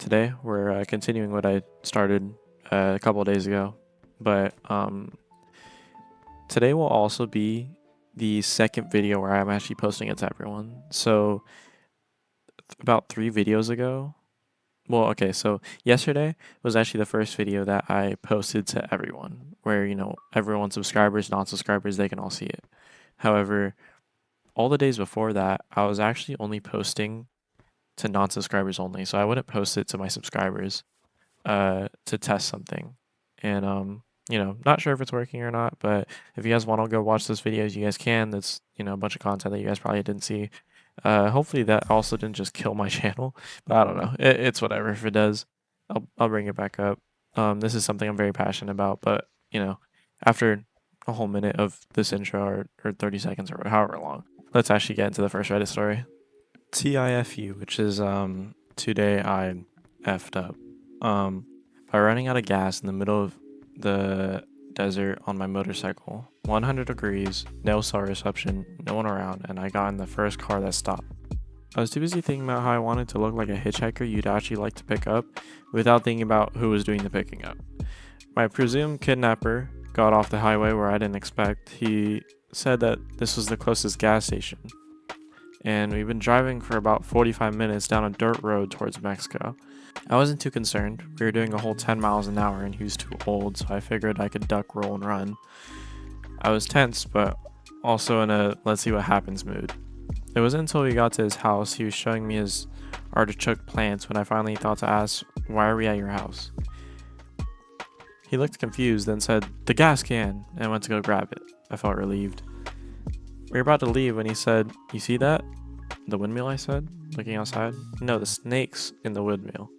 today we're continuing what I started a couple of days ago, but today will also be the second video where I'm actually posting it to everyone. So about 3 videos ago, so yesterday was actually the first video that I posted to everyone, where everyone, subscribers, non-subscribers, they can all see it. However, all the days before that, I was actually only posting to non-subscribers only, so I wouldn't post it to my subscribers to test something. And not sure if it's working or not, but if you guys want to go watch those videos, you guys can. That's a bunch of content that you guys probably didn't see. Hopefully that also didn't just kill my channel, but I don't know. It's whatever. If it does, I'll bring it back up. This is something I'm very passionate about, but after a whole minute of this intro, or 30 seconds, or however long, let's actually get into the first Reddit story. TIFU, which is today I effed up by running out of gas in the middle of the desert on my motorcycle. 100 degrees, no cell reception, no one around, and I got in the first car that stopped. I was too busy thinking about how I wanted to look like a hitchhiker you'd actually like to pick up without thinking about who was doing the picking up. My presumed kidnapper got off the highway where I didn't expect. He said that this was the closest gas station, and we've been driving for about 45 minutes down a dirt road towards Mexico. I wasn't too concerned. We were doing a whole 10 miles an hour and he was too old, so I figured I could duck, roll, and run. I was tense, but also in a let's see what happens mood. It wasn't until we got to his house he was showing me his artichoke plants when I finally thought to ask, "Why are we at your house?" He looked confused, then said, "The gas can," and went to go grab it. I felt relieved. We were about to leave when he said, "You see that? The windmill," I said, looking outside. "No, the snakes in the windmill."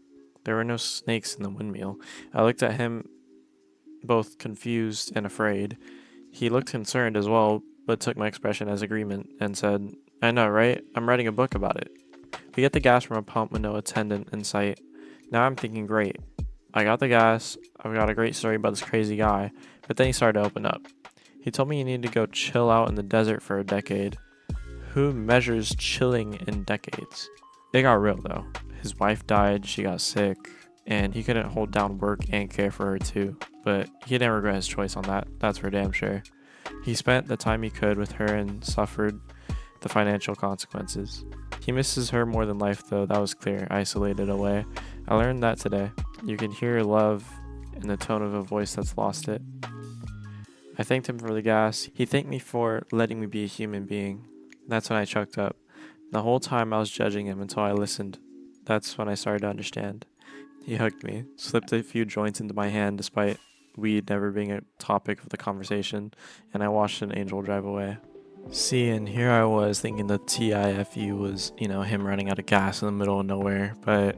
There were no snakes in the windmill. I looked at him, both confused and afraid. He looked concerned as well, but took my expression as agreement and said, "I know, right? I'm writing a book about it." We get the gas from a pump with no attendant in sight. Now I'm thinking, great. I got the gas, I've got a great story about this crazy guy, but then he started to open up. He told me he needed to go chill out in the desert for a decade. Who measures chilling in decades? It got real though. His wife died, she got sick, and he couldn't hold down work and care for her too. But he didn't regret his choice on that, that's for damn sure. He spent the time he could with her and suffered the financial consequences. He misses her more than life though, that was clear, isolated away. I learned that today. You can hear love in the tone of a voice that's lost it. I thanked him for the gas. He thanked me for letting me be a human being. That's when I choked up. The whole time I was judging him until I listened. That's when I started to understand. He hugged me, slipped a few joints into my hand despite weed never being a topic of the conversation, and I watched an angel drive away. See, and here I was thinking the TIFU was, him running out of gas in the middle of nowhere, but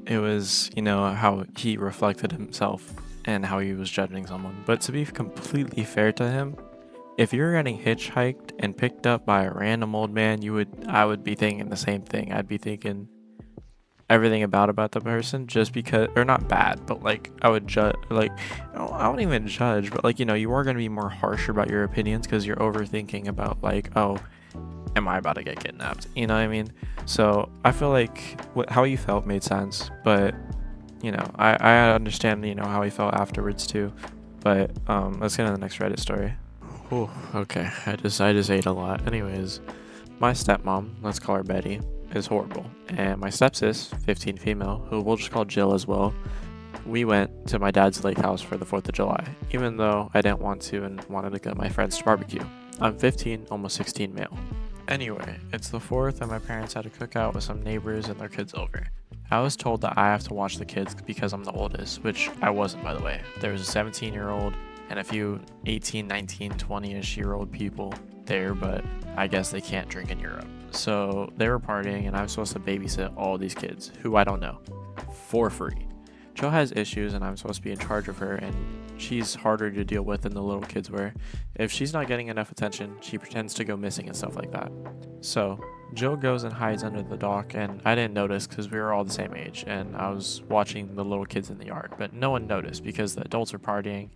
it was, how he reflected himself and how he was judging someone. But to be completely fair to him, if you're getting hitchhiked and picked up by a random old man, I would be thinking the same thing. I'd be thinking everything about the person, just because, or not bad, but I would judge, I wouldn't even judge, but you are going to be more harsher about your opinions because you're overthinking about oh, am I about to get kidnapped? You know what I mean? So I feel like how you felt made sense, but I understand how he felt afterwards too. But let's get into the next Reddit story. Whew, okay, I just ate a lot. Anyways, my stepmom, let's call her Betty, is horrible, and my stepsis, 15 female, who we'll just call Jill as well, we went to my dad's lake house for the 4th of July, even though I didn't want to and wanted to go to my friends to barbecue. I'm 15, almost 16 male. Anyway, it's the 4th and my parents had a cookout with some neighbors and their kids over. I was told that I have to watch the kids because I'm the oldest, which I wasn't, by the way. There was a 17-year-old and a few 18, 19, 20-ish year old people there, but I guess they can't drink in Europe. So they were partying and I'm supposed to babysit all these kids, who I don't know, for free. Jill has issues and I'm supposed to be in charge of her, and she's harder to deal with than the little kids were. If she's not getting enough attention, she pretends to go missing and stuff like that. So Jill goes and hides under the dock, and I didn't notice because we were all the same age and I was watching the little kids in the yard, but no one noticed because the adults are partying.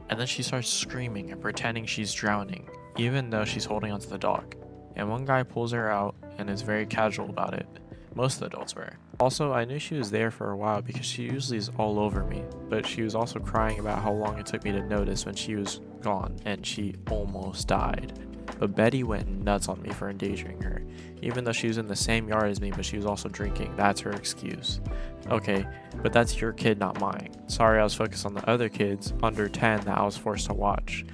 And then she starts screaming and pretending she's drowning, even though she's holding onto the dock. And one guy pulls her out and is very casual about it. Most of the adults were. Also, I knew she was there for a while because she usually is all over me, but she was also crying about how long it took me to notice when she was gone, and she almost died. But Betty went nuts on me for endangering her, even though she was in the same yard as me, but she was also drinking. That's her excuse. Okay, but that's your kid, not mine. Sorry, I was focused on the other kids under 10 that I was forced to watch.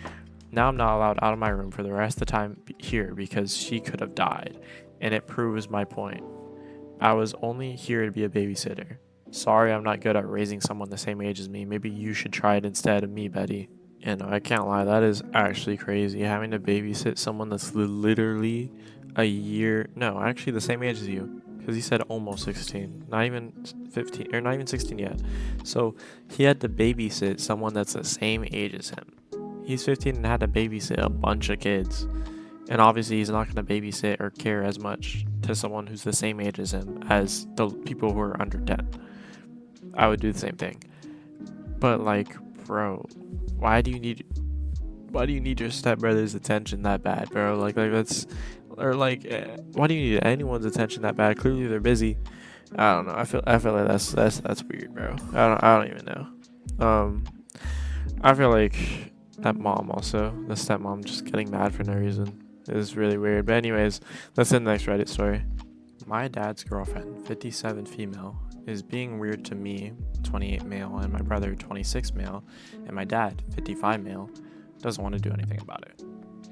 Now I'm not allowed out of my room for the rest of the time here because she could have died, and it proves my point. I was only here to be a babysitter. Sorry, I'm not good at raising someone the same age as me. Maybe you should try it instead of me, Betty. And I can't lie, that is actually crazy. Having to babysit someone that's literally a year, no, actually the same age as you. Because he said almost 16, not even 15, or not even 16 yet. So he had to babysit someone that's the same age as him. He's 15 and had to babysit a bunch of kids. And obviously he's not going to babysit or care as much to someone who's the same age as him as the people who are under 10. I would do the same thing. But like, bro, why do you need your stepbrother's attention that bad, bro? Like that's, or like, why do you need anyone's attention that bad? Clearly they're busy. I don't know. I feel like that's weird, bro. I don't even know. I feel like that mom also, the stepmom, just getting mad for no reason is really weird. But anyways, let's end the next Reddit story. My dad's girlfriend, 57 female, is being weird to me, 28 male, and my brother, 26 male, and my dad, 55 male, doesn't want to do anything about it.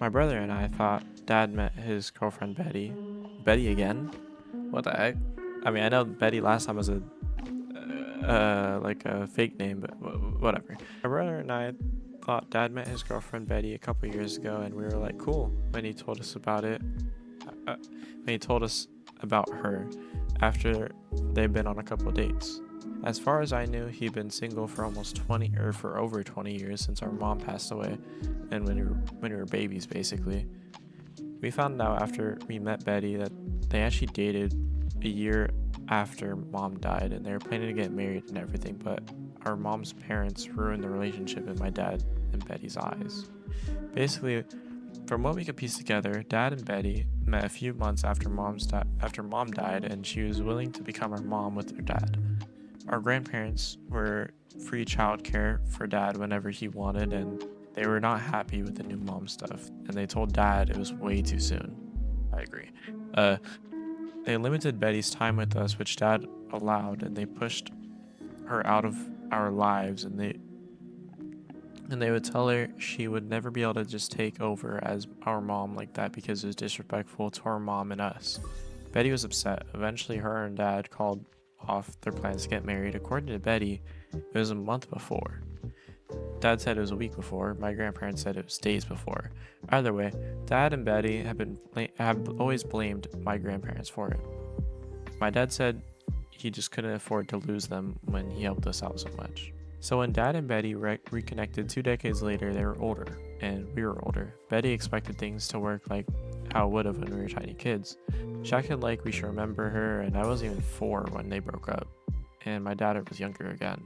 My brother and I thought dad met his girlfriend Betty. Betty again? What the heck? I mean, I know Betty last time was a like a fake name, but whatever. My brother and I thought dad met his girlfriend Betty a couple years ago, and we were like, cool, when he told us about it. When he told us about her after they'd been on a couple dates. As far as I knew, he'd been single for for over 20 years since our mom passed away, and when we were babies, basically. We found out after we met Betty that they actually dated a year after mom died, and they were planning to get married and everything, but our mom's parents ruined the relationship in my dad and Betty's eyes. Basically, from what we could piece together, Dad and Betty met a few months after mom died, and she was willing to become our mom with their dad. Our grandparents were free childcare for Dad whenever he wanted, and they were not happy with the new mom stuff, and they told Dad it was way too soon. I agree. They limited Betty's time with us, which Dad allowed, and they pushed her out of our lives, and they would tell her she would never be able to just take over as our mom like that because it was disrespectful to our mom and us. Betty was upset. Eventually, her and Dad called off their plans to get married. According to Betty, it was a month before. Dad said it was a week before. My grandparents said it was days before. Either way, Dad and Betty have always blamed my grandparents for it. My dad said he just couldn't afford to lose them when he helped us out so much. So when Dad and Betty reconnected 2 decades later, they were older, and we were older. Betty expected things to work like how it would have when we were tiny kids. She acted like we should remember her, and I wasn't even 4 when they broke up, and my dad was younger again.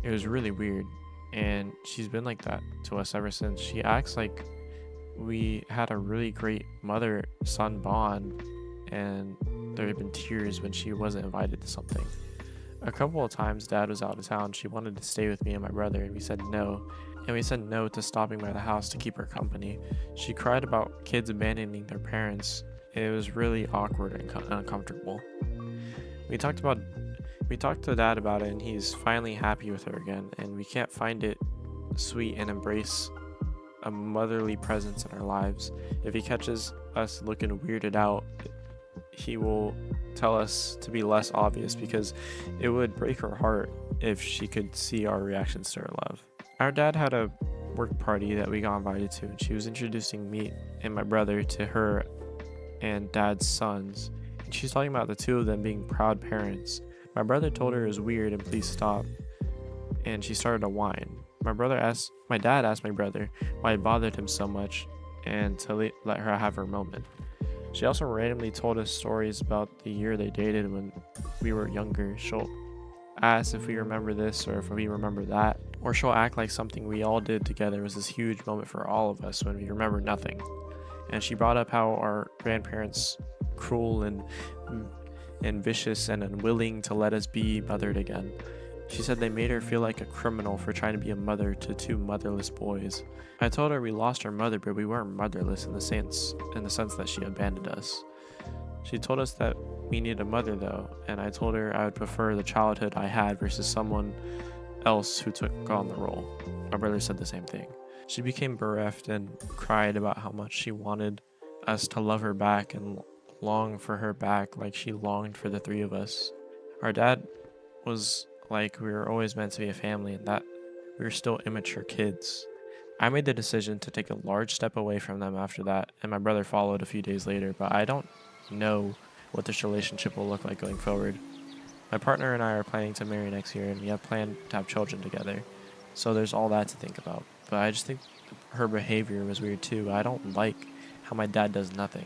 It was really weird, and she's been like that to us ever since. She acts like we had a really great mother-son bond, and there had been tears when she wasn't invited to something. A couple of times Dad was out of town. She wanted to stay with me and my brother, and we said no. And we said no to stopping by the house to keep her company. She cried about kids abandoning their parents. It was really awkward and uncomfortable. We talked to Dad about it, and he's finally happy with her again, and we can't find it sweet and embrace a motherly presence in our lives. If he catches us looking weirded out, he will tell us to be less obvious because it would break her heart if she could see our reactions to her love. Our dad had a work party that we got invited to, and she was introducing me and my brother to her and Dad's sons, and she's talking about the two of them being proud parents. My brother told her it was weird and please stop, and she started to whine. My dad asked my brother why it bothered him so much and to let her have her moment. She also randomly told us stories about the year they dated when we were younger. She'll ask if we remember this or if we remember that, or she'll act like something we all did together was this huge moment for all of us when we remember nothing. And she brought up how our grandparents cruel and and vicious and unwilling to let us be mothered again. She said they made her feel like a criminal for trying to be a mother to 2 motherless boys. I told her we lost our mother, but we weren't motherless in the sense that she abandoned us. She told us that we need a mother though, and I told her I would prefer the childhood I had versus someone else who took on the role. My brother said the same thing. She became bereft and cried about how much she wanted us to love her back and long for her back like she longed for the 3 of us. Our dad was like we were always meant to be a family and that we were still immature kids. I made the decision to take a large step away from them after that, and my brother followed a few days later, but I don't know what this relationship will look like going forward. My partner and I are planning to marry next year, and we have planned to have children together, so there's all that to think about. But I just think her behavior was weird too. I don't like how my dad does nothing.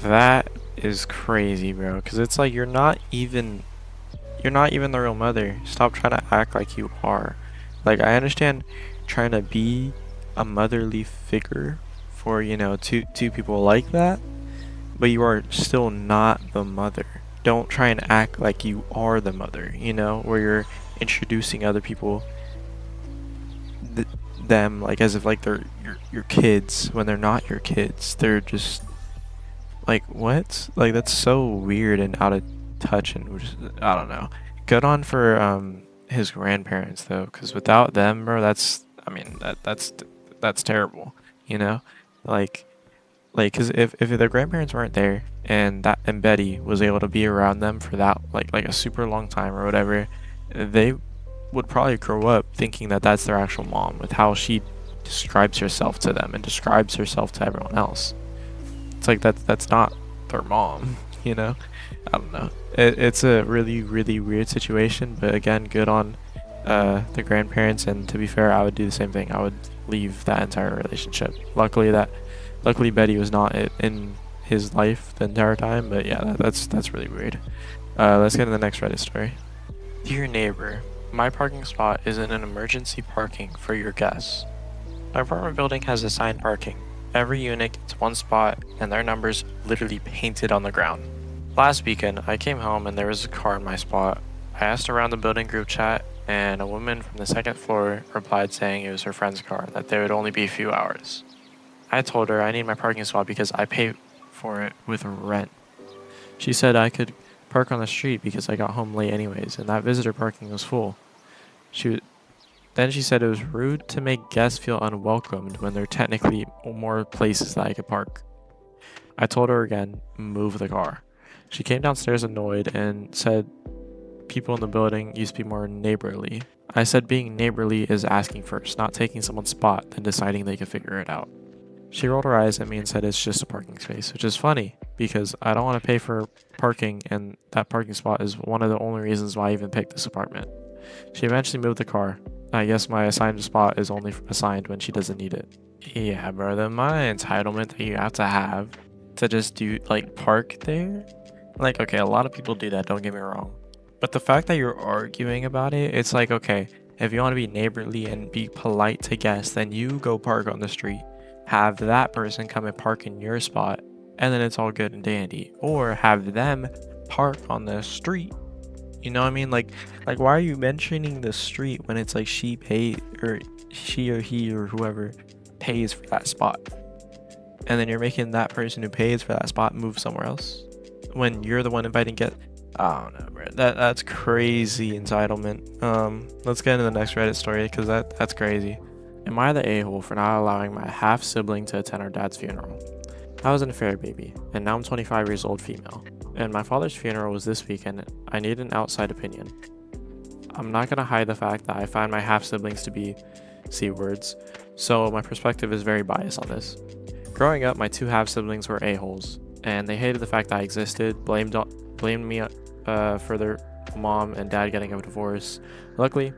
That is crazy, bro, because it's like you're not even the real mother. Stop trying to act like you are. Like, I understand trying to be a motherly figure for, two people like that, but you are still not the mother. Don't try and act like you are the mother, where you're introducing other people, them, like, as if, like, they're your kids when they're not your kids. They're just, like, what? Like, that's so weird and out of touch, and just, I don't know. Good on for his grandparents though, because without them, bro, that's terrible, like because if their grandparents weren't there and Betty was able to be around them for that like a super long time or whatever, they would probably grow up thinking that that's their actual mom with how she describes herself to them and describes herself to everyone else. It's like that's not their mom, I don't know. It's a really, really weird situation, but again, good on the grandparents. And to be fair, I would do the same thing. I would leave that entire relationship. Luckily, Betty was not in his life the entire time. But yeah, that's really weird. Let's get to the next Reddit story. Dear neighbor, my parking spot is in an emergency parking for your guests. My apartment building has assigned parking. Every unit gets one spot, and their numbers literally painted on the ground. Last weekend, I came home and there was a car in my spot. I asked around the building group chat, and a woman from the second floor replied saying it was her friend's car and that there would only be a few hours. I told her I need my parking spot because I pay for it with rent. She said I could park on the street because I got home late anyways, and that visitor parking was full. Then she said it was rude to make guests feel unwelcomed when there are technically more places that I could park. I told her again, move the car. She came downstairs annoyed and said people in the building used to be more neighborly. I said being neighborly is asking first, not taking someone's spot, then deciding they could figure it out. She rolled her eyes at me and said it's just a parking space, which is funny because I don't want to pay for parking, and that parking spot is one of the only reasons why I even picked this apartment. She eventually moved the car. I guess my assigned spot is only assigned when she doesn't need it. Yeah, bro, the amount of entitlement that you have to just do, like, park there. Like, okay, a lot of people do that, don't get me wrong. But the fact that you're arguing about it, it's like, okay, if you want to be neighborly and be polite to guests, then you go park on the street. Have that person come and park in your spot, and then it's all good and dandy. Or have them park on the street. You know what I mean? Like why are you mentioning the street when it's like she paid, or she or he or whoever pays for that spot? And then you're making that person who pays for that spot move somewhere else when you're the one inviting guests. I don't know, bro. That's crazy entitlement. Let's get into the next Reddit story because that's crazy. Am I the a-hole for not allowing my half sibling to attend our dad's funeral? I was an affair baby, and now I'm 25 years old female, and my father's funeral was this weekend. I need an outside opinion. I'm not gonna hide the fact that I find my half siblings to be C-words, so my perspective is very biased on this. Growing up, my 2 half siblings were a-holes, and they hated the fact that I existed, blamed me for their mom and dad getting a divorce. Luckily,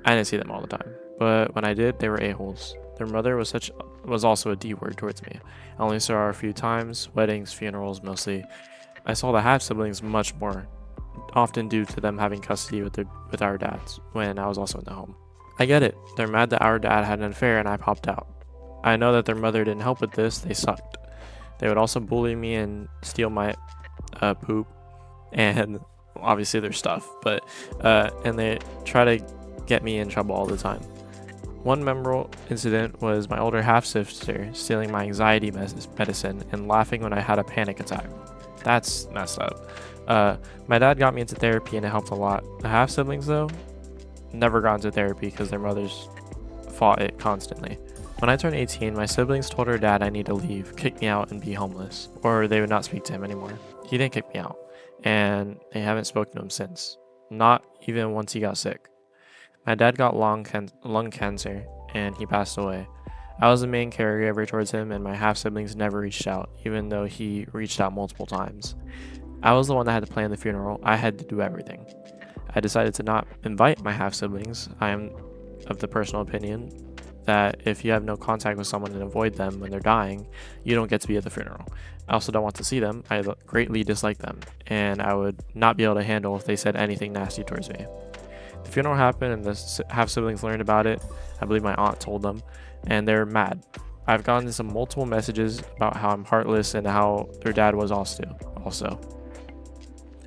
I didn't see them all the time, but when I did, they were a-holes. Their mother was also a D-word towards me. I only saw her a few times, weddings, funerals mostly. I saw the half siblings much more, often due to them having custody with our dads when I was also in the home. I get it. They're mad that our dad had an affair and I popped out. I know that their mother didn't help with this. They sucked. They would also bully me and steal my poop. and obviously their stuff, but and they try to get me in trouble all the time. One memorable incident was my older half-sister stealing my anxiety medicine and laughing when I had a panic attack. That's messed up. My dad got me into therapy and it helped a lot. The half-siblings, though, never got into therapy because their mothers fought it constantly. When I turned 18, my siblings told her dad I need to leave, kick me out, and be homeless, or they would not speak to him anymore. He didn't kick me out, and they haven't spoken to him since. Not even once he got sick. My dad got lung cancer, and he passed away. I was the main caregiver towards him, and my half-siblings never reached out, even though he reached out multiple times. I was the one that had to plan the funeral. I had to do everything. I decided to not invite my half-siblings. I am of the personal opinion that if you have no contact with someone and avoid them when they're dying, you don't get to be at the funeral. I also don't want to see them. I greatly dislike them, and I would not be able to handle if they said anything nasty towards me. The funeral happened and the half-siblings learned about it. I believe my aunt told them, and they're mad. I've gotten some multiple messages about how I'm heartless and how their dad was also.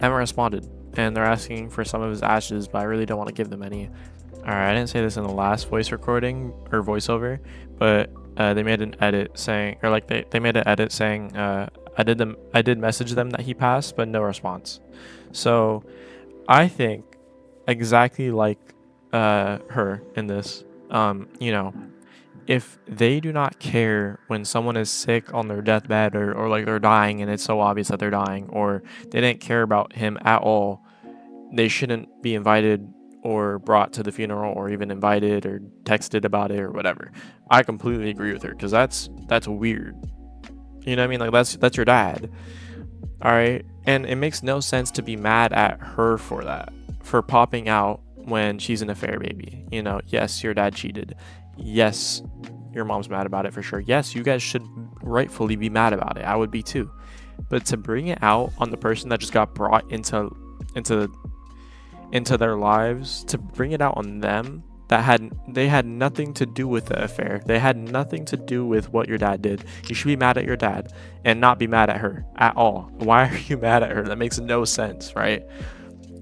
I haven't responded, and they're asking for some of his ashes, but I really don't want to give them any. Alright, I didn't say this in the last voice recording or voiceover, but they made an edit saying, or like they made an edit saying, I did message them that he passed, but no response. So I think exactly like her in this, if they do not care when someone is sick on their deathbed or like they're dying and it's so obvious that they're dying, or they didn't care about him at all, they shouldn't be invited or brought to the funeral or even invited or texted about it or whatever. I completely agree with her because that's weird. You know what I mean? Like that's your dad. All right. And it makes no sense to be mad at her for that, for popping out when she's an affair baby. Yes, your dad cheated. Yes, your mom's mad about it for sure. Yes, you guys should rightfully be mad about it. I would be too. But to bring it out on the person that just got brought into their lives, to bring it out on them, they had nothing to do with the affair. They had nothing to do with what your dad did. You should be mad at your dad and not be mad at her at all. Why are you mad at her? That makes no sense, right?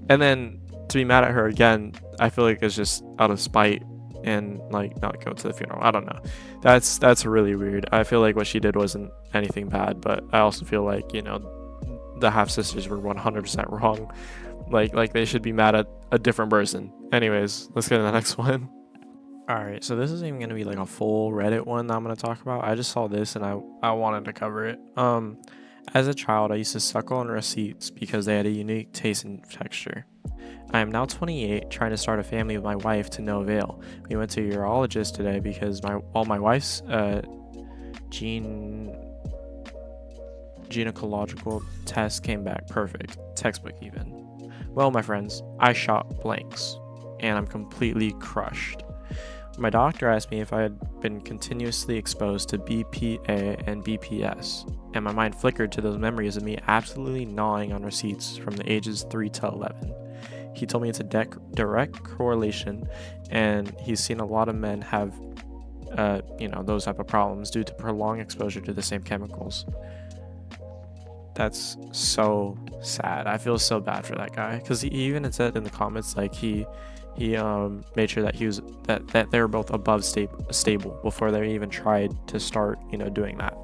And then to be mad at her again, I feel like it's just out of spite and like not go to the funeral. I don't know. That's really weird. I feel like what she did wasn't anything bad, but I also feel like, the half sisters were 100% wrong. Like they should be mad at a different person. Anyways, let's get to the next one. Alright, so this isn't even gonna be like a full Reddit one that I'm gonna talk about. I just saw this and I wanted to cover it. As a child, I used to suckle on receipts because they had a unique taste and texture. I am now 28, trying to start a family with my wife to no avail. We went to a urologist today because all my wife's gynecological tests came back perfect, textbook even. Well, my friends, I shot blanks, and I'm completely crushed. My doctor asked me if I had been continuously exposed to BPA and BPS, and my mind flickered to those memories of me absolutely gnawing on receipts from the ages 3 to 11. He told me it's a direct correlation, and he's seen a lot of men have, those type of problems due to prolonged exposure to the same chemicals. That's so sad. I feel so bad for that guy because he even had said in the comments like he made sure that that they were both above stable before they even tried to start doing that.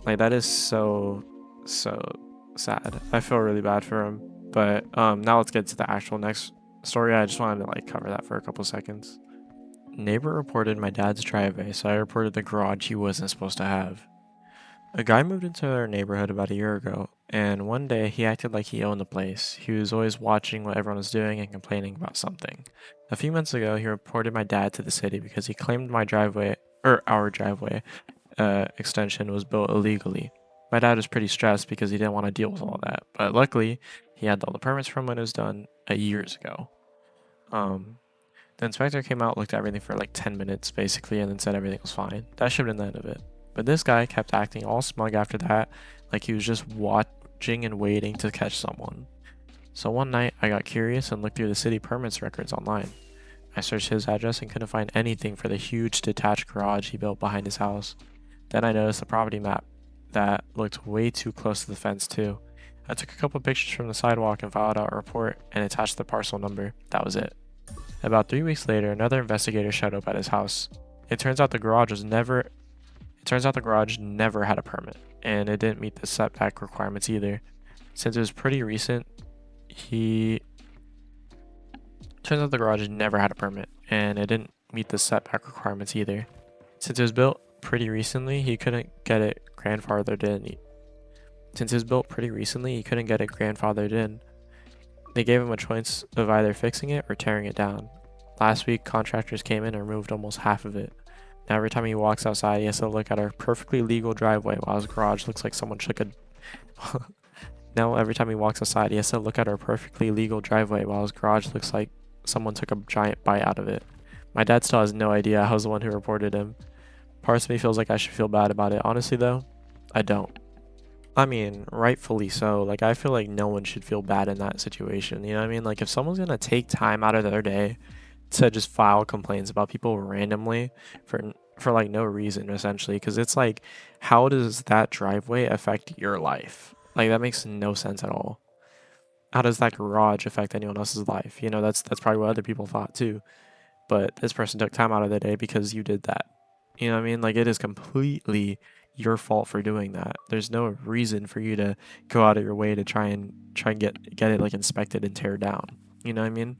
Like that is so sad. I feel really bad for him. But now let's get to the actual next story. I just wanted to cover that for a couple seconds. Neighbor reported my dad's driveway, so I reported the garage he wasn't supposed to have. A guy moved into our neighborhood about a year ago, and one day he acted like he owned the place. He was always watching what everyone was doing and complaining about something. A few months ago, he reported my dad to the city because he claimed our driveway extension was built illegally. My dad was pretty stressed because he didn't want to deal with all that, but luckily, he had all the permits from when it was done years ago. The inspector came out, looked at everything for 10 minutes basically, and then said everything was fine. That should have been the end of it. But this guy kept acting all smug after that, like he was just watching and waiting to catch someone. So one night, I got curious and looked through the city permits records online. I searched his address and couldn't find anything for the huge detached garage he built behind his house. Then I noticed the property map that looked way too close to the fence too. I took a couple pictures from the sidewalk and filed out a report and attached the parcel number. That was it. About 3 weeks later, another investigator showed up at his house. It turns out the garage never had a permit, and it didn't meet the setback requirements either. Since it was pretty recent, turns out the garage never had a permit, and it didn't meet the setback requirements either. Since it was built pretty recently, he couldn't get it grandfathered in. They gave him a choice of either fixing it or tearing it down. Last week, contractors came in and removed almost half of it. Now every time he walks outside, he has to look at our perfectly legal driveway while his garage looks like someone took a giant bite out of it. My dad still has no idea I was the one who reported him. Parts of me feels like I should feel bad about it. Honestly though, I don't. I mean, rightfully so. Like, I feel like no one should feel bad in that situation. You know what I mean? Like, if someone's gonna take time out of their day to just file complaints about people randomly for like no reason, essentially, because it's like, how does that driveway affect your life? Like, that makes no sense at all. How does that garage affect anyone else's life? You know, that's probably what other people thought too. But this person took time out of their day because you did that. You know what I mean? Like, it is completely your fault for doing that. There's no reason for you to go out of your way to try and get it like inspected and tear down. You know what I mean?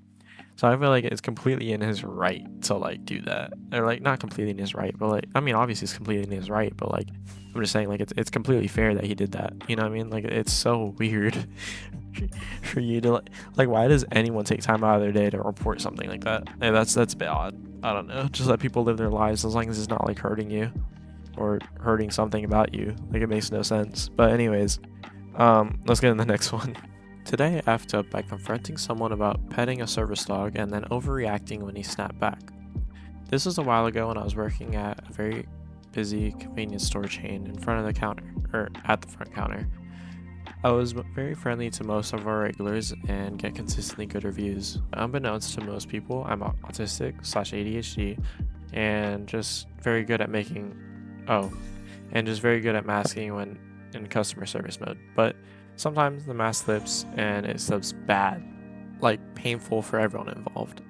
So I feel like it's completely in his right to like do that. Or like not completely in his right, but like I mean obviously it's completely in his right, but like I'm just saying like it's completely fair that he did that. You know what I mean? Like it's so weird for you to like why does anyone take time out of their day to report something like that? Like, that's a bit odd. I don't know. Just let people live their lives as long as it's not like hurting you or hurting something about you. Like it makes no sense. But anyways, let's get in the next one. Today I effed up by confronting someone about petting a service dog and then overreacting when he snapped back. This was a while ago when I was working at a very busy convenience store chain at the front counter. I was very friendly to most of our regulars and get consistently good reviews. Unbeknownst to most people, I'm autistic/ADHD and just very good at masking when in customer service mode. But sometimes the mask slips and it slips bad, like painful for everyone involved.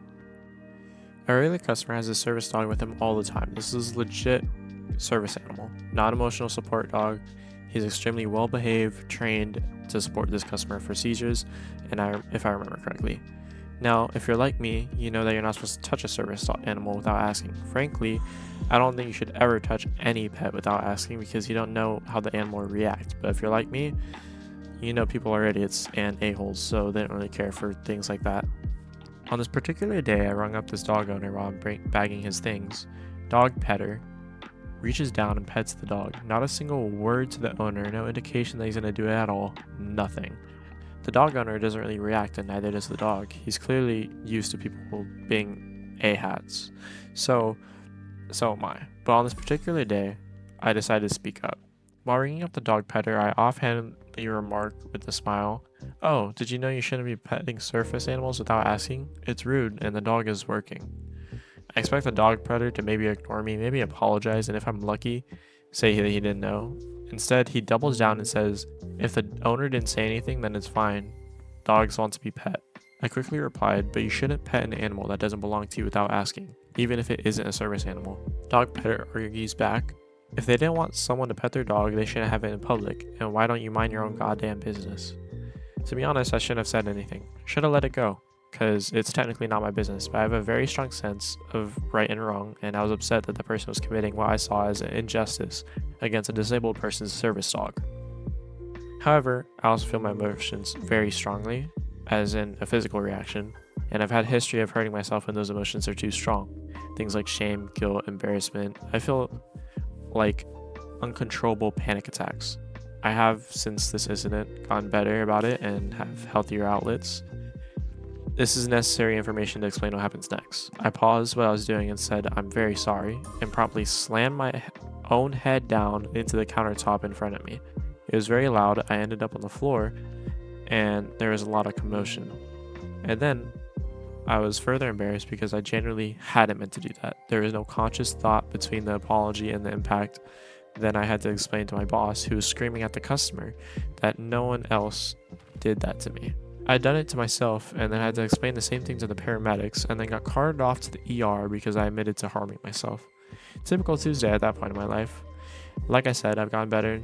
A regular customer has a service dog with him all the time. This is legit service animal, not emotional support dog. He's extremely well behaved, trained to support this customer for seizures, if I remember correctly. Now, if you're like me, you know that you're not supposed to touch a service animal without asking. Frankly, I don't think you should ever touch any pet without asking because you don't know how the animal will react. But if you're like me, you know people are idiots and a-holes, so they don't really care for things like that. On this particular day, I rung up this dog owner while I'm bagging his things. Dog petter reaches down and pets the dog. Not a single word to the owner, no indication that he's going to do it at all. Nothing. The dog owner doesn't really react, and neither does the dog. He's clearly used to people being a-hats. So am I. But on this particular day, I decided to speak up. While ringing up the dog petter, I offhandedly remarked with a smile, "Oh, did you know you shouldn't be petting surface animals without asking? It's rude, and the dog is working." I expect the dog petter to maybe ignore me, maybe apologize, and if I'm lucky, say that he didn't know. Instead, he doubles down and says, "If the owner didn't say anything, then it's fine. Dogs want to be pet." I quickly replied, "But you shouldn't pet an animal that doesn't belong to you without asking, even if it isn't a service animal." Dog petter argues back, "If they didn't want someone to pet their dog, they shouldn't have it in public, and why don't you mind your own goddamn business?" To be honest, I shouldn't have said anything. Should have let it go, because it's technically not my business, but I have a very strong sense of right and wrong, and I was upset that the person was committing what I saw as an injustice against a disabled person's service dog. However, I also feel my emotions very strongly, as in a physical reaction, and I've had a history of hurting myself when those emotions are too strong. Things like shame, guilt, embarrassment. I feel like uncontrollable panic attacks. I have, since this incident, gotten better about it and have healthier outlets. This is necessary information to explain what happens next. I paused what I was doing and said, "I'm very sorry," and promptly slammed my own head down into the countertop in front of me. It was very loud. I ended up on the floor, and there was a lot of commotion. And then I was further embarrassed because I genuinely hadn't meant to do that. There was no conscious thought between the apology and the impact then I had to explain to my boss, who was screaming at the customer, that no one else did that to me. I'd done it to myself, and then I had to explain the same thing to the paramedics, and then got carted off to the ER because I admitted to harming myself. Typical Tuesday at that point in my life. Like I said, I've gotten better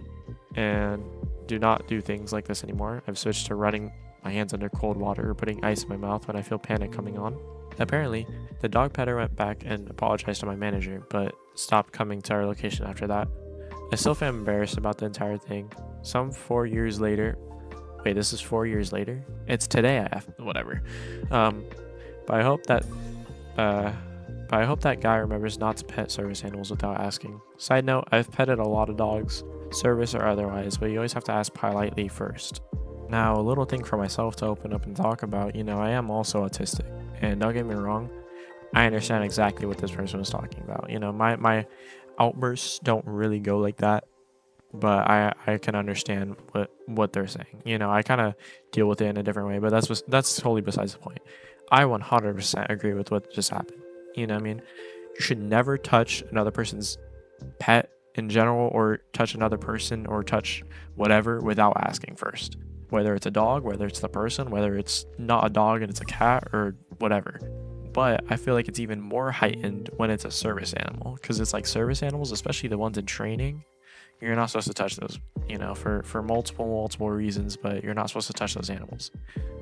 and do not do things like this anymore. I've switched to running my hands under cold water or putting ice in my mouth when I feel panic coming on. Apparently, the dog petter went back and apologized to my manager, but stopped coming to our location after that. I still feel embarrassed about the entire thing. Some 4 years later, wait, this is 4 years later? It's today, whatever. But I hope that guy remembers not to pet service animals without asking. Side note, I've petted a lot of dogs, service or otherwise, but you always have to ask politely first. Now, a little thing for myself to open up and talk about, I am also autistic. And don't get me wrong, I understand exactly what this person was talking about. My outbursts don't really go like that, but I can understand what they're saying. I kind of deal with it in a different way, but that's totally besides the point. I 100% agree with what just happened. You know what I mean? You should never touch another person's pet in general, or touch another person, or touch whatever without asking first. Whether it's a dog, whether it's the person, whether it's not a dog and it's a cat, or whatever. But I feel like it's even more heightened when it's a service animal, because it's like service animals, especially the ones in training, you're not supposed to touch those, for multiple reasons, but you're not supposed to touch those animals.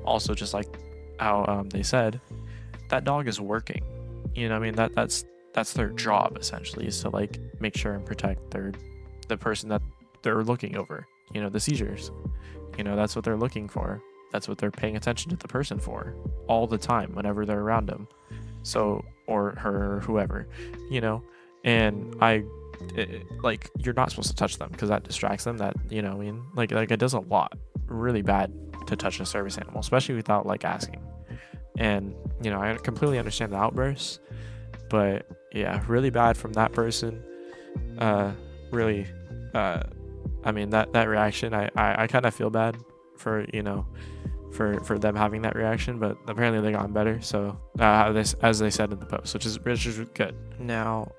Also, just like how they said, that dog is working. That's their job, essentially, is to like make sure and protect the person that they're looking over, the seizures. That's what they're looking for. That's what they're paying attention to the person for all the time whenever they're around them. So, or her, or whoever, and like, you're not supposed to touch them because that distracts them. That, like it does a lot, really bad to touch a service animal, especially without like asking. And, I completely understand the outbursts, but yeah, really bad from that person. Really, that reaction, I kind of feel bad for, for them having that reaction, but apparently they gotten better. So as they said in the post, which is good. Now,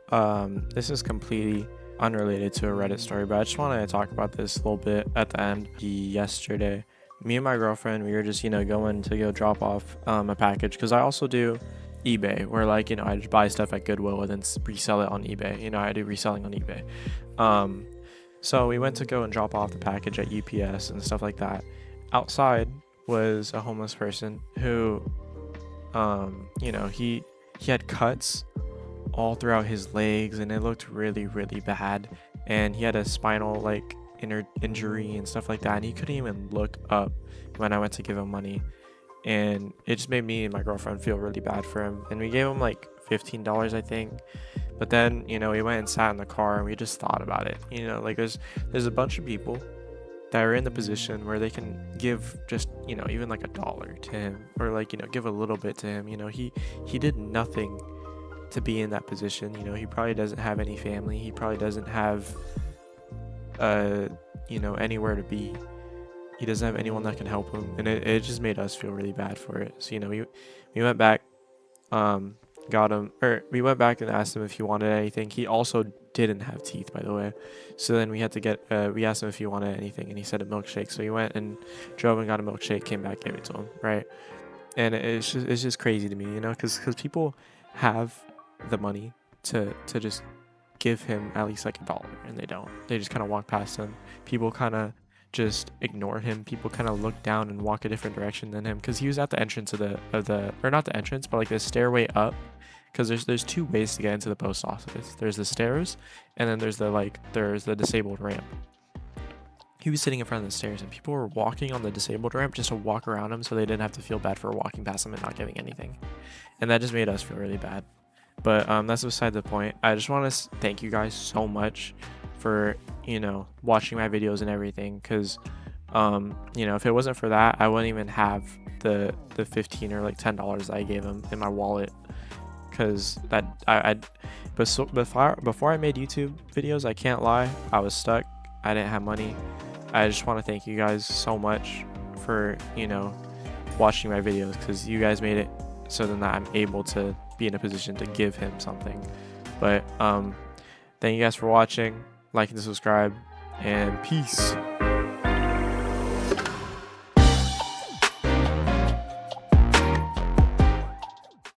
this is completely unrelated to a Reddit story, but I just wanted to talk about this a little bit at the end. Yesterday, me and my girlfriend, we were just going to go drop off a package, because I also do eBay, where like I just buy stuff at Goodwill and then resell it on eBay. I do reselling on eBay. So we went to go and drop off the package at UPS and stuff like that. Outside was a homeless person who, he had cuts all throughout his legs, and it looked really, really bad. And he had a spinal like injury and stuff like that, and he couldn't even look up when I went to give him money. And it just made me and my girlfriend feel really bad for him. And we gave him like $15, I think. But then, we went and sat in the car and we just thought about it. Like there's a bunch of people that are in the position where they can give just, even like $1 to him, or like, give a little bit to him. He did nothing to be in that position. He probably doesn't have any family. He probably doesn't have, anywhere to be. He doesn't have anyone that can help him, and it just made us feel really bad for it. So we went back, we went back and asked him if he wanted anything. He also didn't have teeth, by the way. So then we had to we asked him if he wanted anything, and he said a milkshake. So we went and drove and got a milkshake, came back, gave it to him, right? And it's just crazy to me, because people have the money to just give him at least like $1, and they don't. They just kind of walk past him. People kind of just ignore him. People kind of look down and walk a different direction than him, because he was at the entrance of the or not the entrance, but like the stairway up, because there's two ways to get into the post office. There's the stairs, and then there's the disabled ramp. He was sitting in front of the stairs, and people were walking on the disabled ramp just to walk around him, so they didn't have to feel bad for walking past him and not giving anything. And that just made us feel really bad. But that's beside the point. I just want to thank you guys so much for watching my videos and everything, because if it wasn't for that, I wouldn't even have the $15 or like $10 that I gave him in my wallet, because before I made YouTube videos, I can't lie, I was stuck. I didn't have money. I just want to thank you guys so much for watching my videos, because you guys made it so then that I'm able to be in a position to give him something. But thank you guys for watching. like and subscribe, and peace.